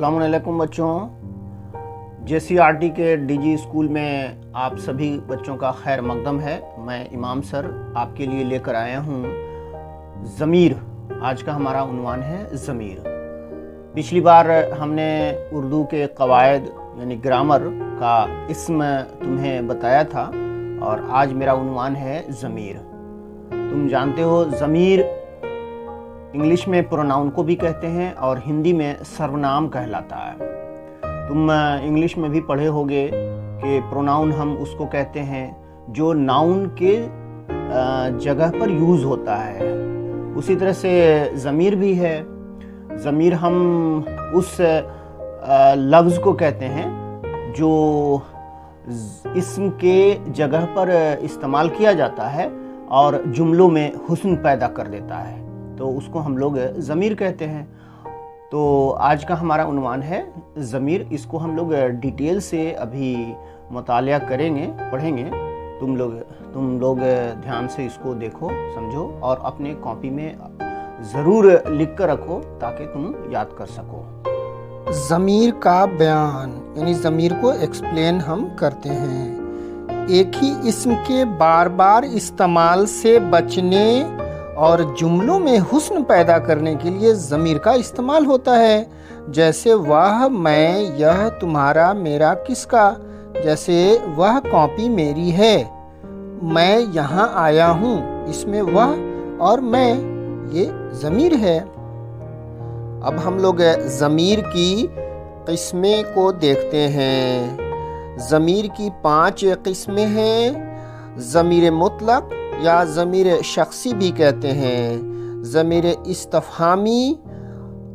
अस्सलाम वालेकुम बच्चों। JCRT के DG स्कूल में आप सभी बच्चों का खैर मकदम है। मैं इमाम सर आपके लिए लेकर आया हूँ ज़मीर। आज का हमारा उन्वान है ज़मीर। पिछली बार हमने उर्दू के कवायद यानी ग्रामर का इस्म तुम्हें बताया था और आज मेरा उन्वान है ज़मीर। तुम जानते हो ज़मीर इंग्लिश में प्रोनाउन को भी कहते हैं और हिंदी में सर्वनाम कहलाता है। तुम इंग्लिश में भी पढ़े होगे कि प्रोनाउन हम उसको कहते हैं जो नाउन के जगह पर यूज़ होता है। उसी तरह से ज़मीर भी है। ज़मीर हम उस लफ्ज़ को कहते हैं जो इस्म के जगह पर इस्तेमाल किया जाता है और जुमलों में हुस्न पैदा कर देता है, तो उसको हम लोग ज़मीर कहते हैं। तो आज का हमारा उन्वान है ज़मीर। इसको हम लोग डिटेल से अभी मुतालिया करेंगे, पढ़ेंगे। तुम लोग ध्यान से इसको देखो, समझो और अपने कॉपी में ज़रूर लिख कर रखो ताकि तुम याद कर सको। ज़मीर का बयान यानी ज़मीर को एक्सप्लेन हम करते हैं। एक ही इस्म के बार बार इस्तेमाल से बचने और जुमलों में हुस्न पैदा करने के लिए ज़मीर का इस्तेमाल होता है। जैसे वह, मैं, यह, तुम्हारा, मेरा, किसका। जैसे वह कॉपी मेरी है, मैं यहाँ आया हूँ, इसमें वह और मैं ये ज़मीर है। अब हम लोग ज़मीर की किस्में को देखते हैं। ज़मीर की 5 किस्में हैं। ज़मीर मुतलक या ज़मीर शख्सी भी कहते हैं। ज़मीर इस्तफ़हामी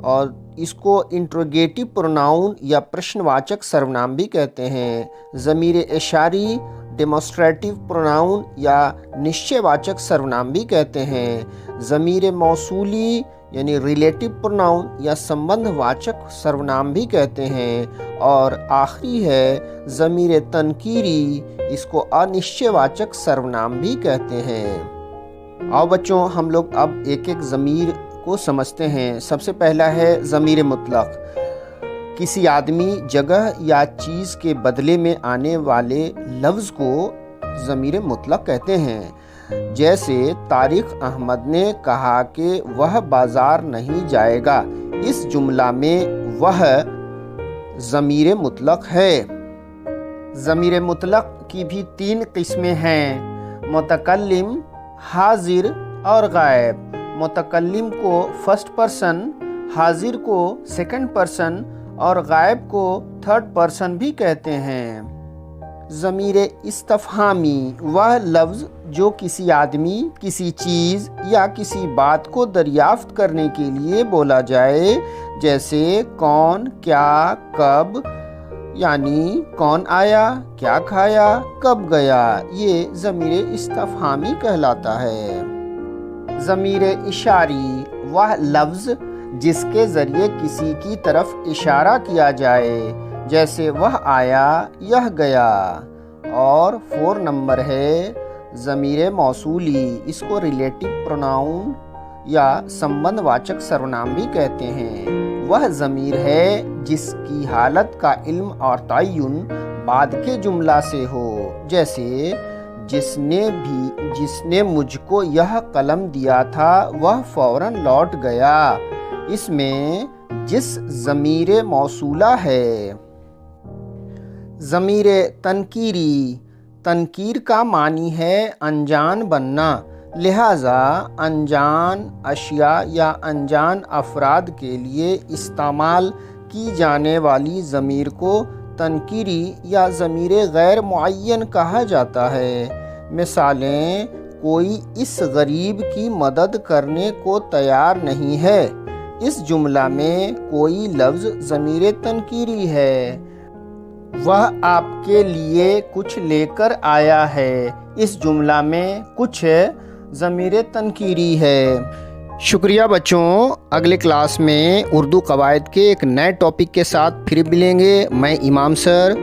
और इसको इंट्रोगेटिव प्रोनाउन या प्रश्नवाचक सर्वनाम भी कहते हैं। ज़मीर इशारी डेमोस्ट्रेटिव प्रोनाउन या निश्चयवाचक सर्वनाम भी कहते हैं। ज़मीर मौसूली यानी रिलेटिव प्रोनाउन या संबंधवाचक सर्वनाम भी कहते हैं। और आखिरी है ज़मीर तनकीरी, इसको अनिश्चयवाचक सर्वनाम भी कहते हैं। आओ बच्चों, हम लोग अब एक एक ज़मीर को समझते हैं। सबसे पहला है ज़मीर मुतलक। किसी आदमी, जगह या चीज़ के बदले में आने वाले लफ्ज़ को ज़मीर मुतलक कहते हैं। जैसे तारिक अहमद ने कहा कि वह बाज़ार नहीं जाएगा। इस जुमला में वह ज़मीर मुतलक है। ज़मीर मुतलक की भी 3 किस्में हैं। मुतकल्लिम, हाजिर और गायब। मुतकल्लिम को फर्स्ट पर्सन, हाजिर को सेकंड पर्सन और गायब को थर्ड पर्सन भी कहते हैं। ज़मीर इस्तफ़हामी वह लफ्ज़ जो किसी आदमी, किसी चीज़ या किसी बात को दरियाफ्त करने के लिए बोला जाए। जैसे कौन, क्या, कब, यानी कौन आया, क्या खाया, कब गया, ये ज़मीर इस्तफ़हामी कहलाता है। ज़मीर इशारी वह लफ्ज़ जिसके ज़रिए किसी की तरफ इशारा किया जाए। जैसे वह आया, यह गया। और 4 नंबर है ज़मीर मौसूली, इसको रिलेटिव प्रोनाउन या संबंधवाचक सर्वनाम भी कहते हैं। वह ज़मीर है जिसकी हालत का इल्म और तय्युन बाद के जुमला से हो। जैसे जिसने मुझको यह कलम दिया था वह फ़ौरन लौट गया। इसमें जिस ज़मीर मौसूला है। ज़मीर तनकीरी, तनकीर का मानी है अनजान बनना। लिहाजा अनजान अशिया या अनजान अफराद के लिए इस्तेमाल की जाने वाली ज़मीर को तनकीरी या ज़मीर गैर मुअय्यन कहा जाता है। मिसालें, कोई इस गरीब की मदद करने को तैयार नहीं है। इस जुमला में कोई लफ्ज़ ज़मीर तनकीरी है। वह आपके लिए कुछ लेकर आया है। इस जुमला में कुछ ज़मीर तनकीरी है। शुक्रिया बच्चों। अगले क्लास में उर्दू कवायद के एक नए टॉपिक के साथ फिर मिलेंगे। मैं इमाम सर।